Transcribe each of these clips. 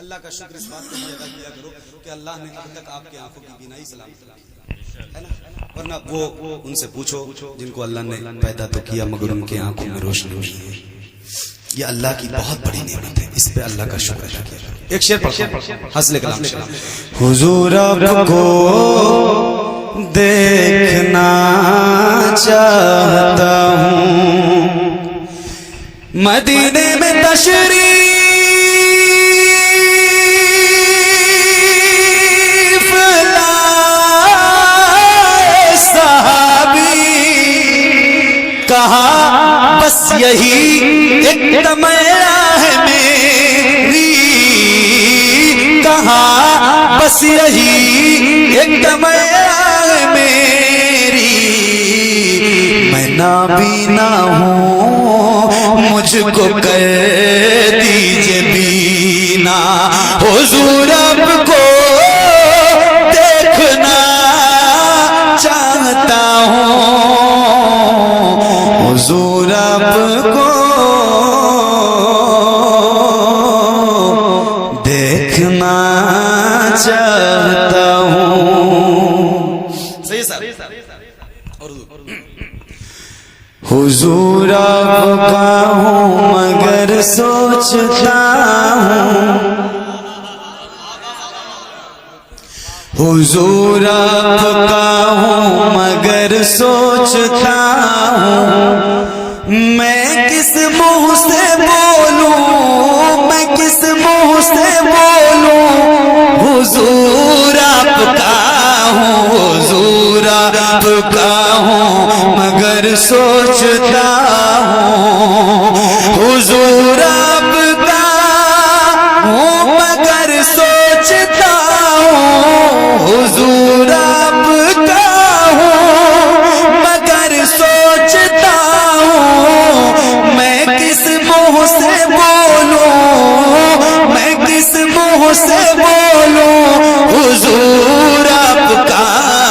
اللہ کا شکر اس بات کو ادا کیا کرو کہ اللہ نے اب تک آپ کی آنکھوں کی بینائی سلامت رکھی ہے نا، ورنہ وہ ان سے پوچھو جن کو اللہ نے پیدا تو کیا مگر ان کی آنکھوں میں روشنی نہیں ہے. یہ اللہ کی بہت بڑی نعمت ہے، اس پہ اللہ کا شکر ادا کیا کرو. ایک شعر پڑھو حاصل کلام شعر. حضور آپ کو دیکھنا چاہتا ہوں، مدینے میں تشریف کہا بس یہی ایک تمنا ہے میری، کہا بس یہی ایک تمنا ہے میری، میں نابینا ہوں مجھ کو کر دیجئے بینا، حضور آپ کو دیکھنا چاہتا ہوں، حضور آپ کو دیکھنا چاہتا ہوں. صحیح سر. حضور آپ کا ہوں مگر سوچتا ہوں، حضور آپ کا ہوں مگر سوچتا ہوں، میں کس منہ سے بولوں، میں کس منہ سے بولوں، حضور آپ کا ہوں، حضور آپ کا ہوں مگر سوچتا ہوں، حضور آپ کا ہوں مگر سوچتا ہوں، حضور آپ کا ہوں مگر سوچتا ہوں، میں کس منہ سے بولوں، میں کس منہ سے بولوں، حضور آپ کا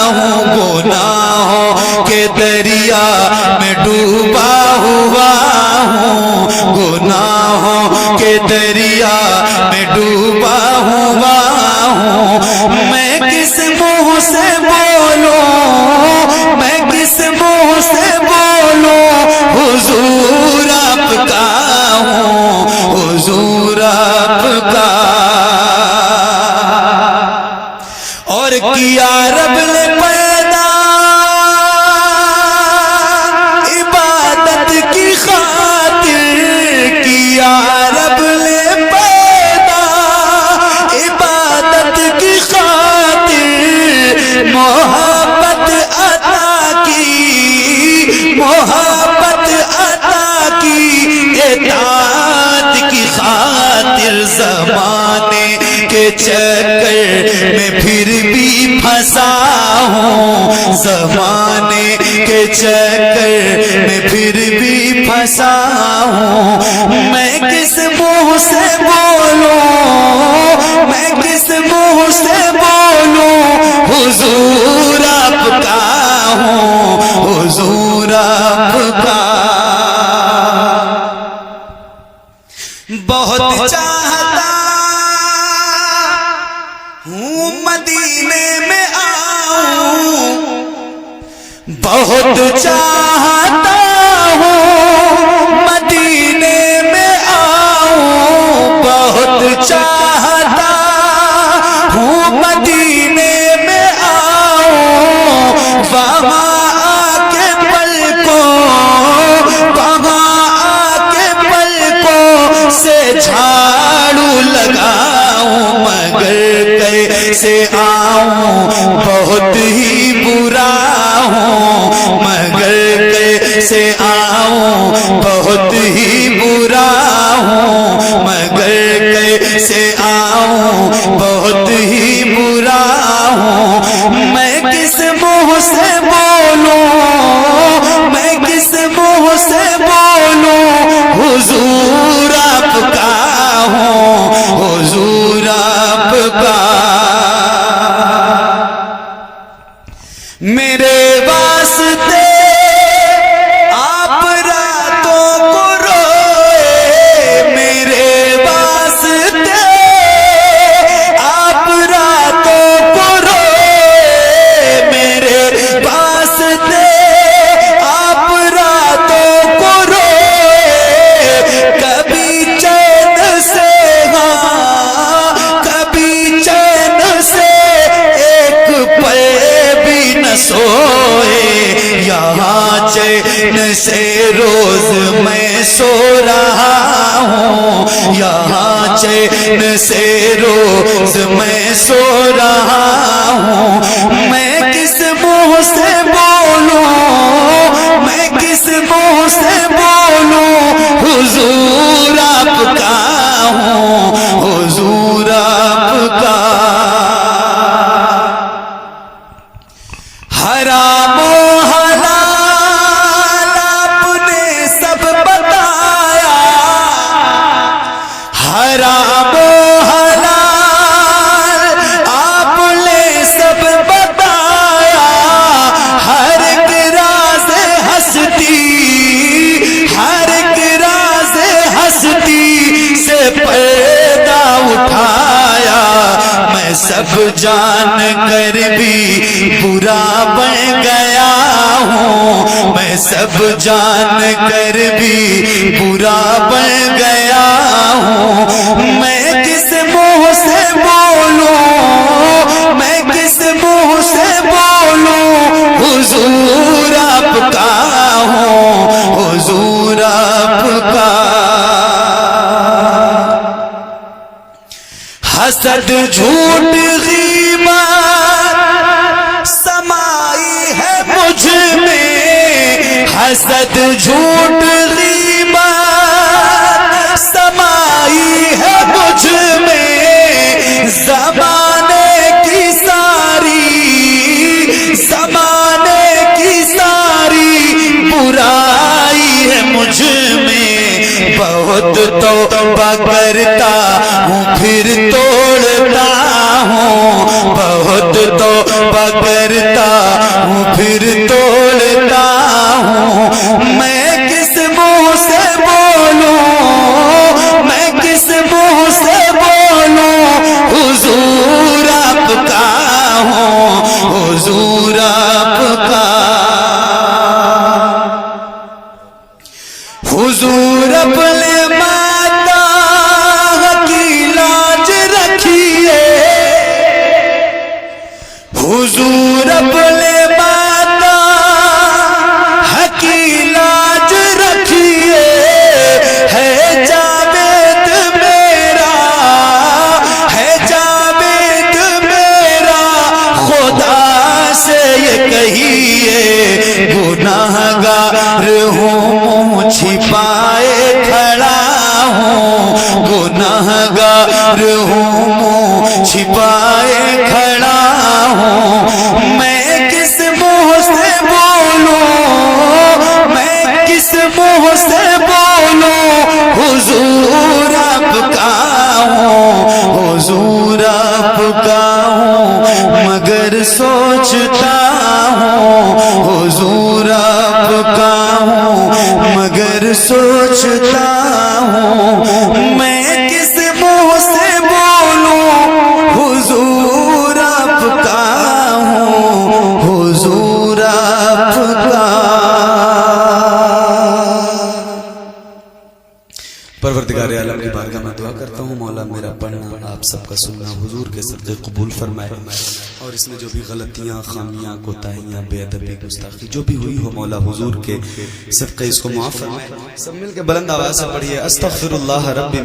ہوں، گناہوں کے دریا میں ڈوبا ہوا ہوں، گناہوں کے دریا میں ڈوبا ہوا ہوں، میں کس منہ سے بولوں، میں کس منہ سے بولوں، حضور آپ کا ہوں، حضور آپ کا. اور کیا رب نے پیدا عبادت کی خاطر، کیا رب نے پیدا عبادت کی خاطر، محبت عطا کی، محبت عطا کی، اطاعت کی خاطر، زمانے کے چکر میں پھر بھی پھنسا ہوں، زمانے کے چکر میں پھر بھی پھنسا ہوں، میں کس منہ سے بولوں، میں کس منہ سے بولوں، حضور آپ کا ہوں، حضور آپ کا. بہت چاہتا ہوں مدینے میں آؤں، بہت چاہتا ہوں مدینے میں آؤں، بہت چاہتا ہوں مدینے میں آؤں، وہاں آ کے پلکوں، وہاں آ کے پلکوں سے جھاڑو لگاؤں، مگر کیسے آؤں بہت ہی برا ہوں، مگر کیسے آؤں بہت ہی برا ہوں، مگر کیسے آؤں بہت ہی برا ہوں، میں کس منہ سے بولوں، میں کس منہ سے بولوں، حضور آپ کا ہوں، حضور آپ کا. میرے واسطے نہ سوئے، یہاں چین سے روز میں سو رہا ہوں، یہاں چین سے روز میں سو رہا ہوں۔ میں کس منہ سے بولوں، میں کس منہ سے بولوں، حضور آپ کا ہوں، حضور آپ کا۔ حرام و حلال آپ نے سب بتایا، حرام و حلال آپ نے سب بتایا، ہر ایک راز ہستی، ہر ایک راز ہستی سے پردہ اٹھایا۔ میں سب جان کر بھی برا بن گیا ہوں، میں سب جان کر بھی برا بن گیا ہوں۔ میں کس منہ سے بولوں، میں کس منہ سے بولوں، حضور آپ کا ہوں، حضور آپ کا۔ حسد جھوٹ غیبت سمائی ہے مجھ میں، حسد جھوٹ غیبت سمائی ہے مجھ میں، زمانے کی ساری، زمانے کی ساری برائی ہے مجھ میں۔ بہت توبہ کرتا ہوں پھر توڑتا ہوں، بہت توبہ کرتا ہوں پھر توڑتا ہوں۔ میں کس منہ سے بولوں، میں کس منہ سے بولوں، حضور آپ کا ہوں، حضور آپ کا۔ حضور اپنے ماتا کی لاج رکھیے، حضور اپنے ماتا کی لاج رکھیے، ہے جاوید میرا، ہے جاوید میرا، خدا سے یہ کہیے گناہگار ہوں، چھپائے کھڑا ہوں، گناہگار ہوں، چھپائے کھڑا ہوں۔ میں کس منہ سے بولوں، میں کس منہ سے بولوں، حضور آپ کا ہوں، حضور آپ کا ہوں، مگر سوچتا ہوں، حضور آپ کا ہوں، مگر سوچتا ہوں۔ میں کس منہ سے بولوں، حضور آپ کا ہوں، حضور آپ کا۔ پروردگار عالم کی بارگاہ میں دعا کرتا ہوں مولا میرا پڑھنا آپ سب کا سننا حضور کے صدقے قبول فرمائے، اور اس میں جو بھی غلطیاں خامیاں کوتاہیاں بے ادبی گستاخی جو بھی ہوئی ہو مولا حضور کے صدقے اس کو معاف فرمائے۔ سب مل کے بلند آواز سے پڑھیے استغفر اللہ ربی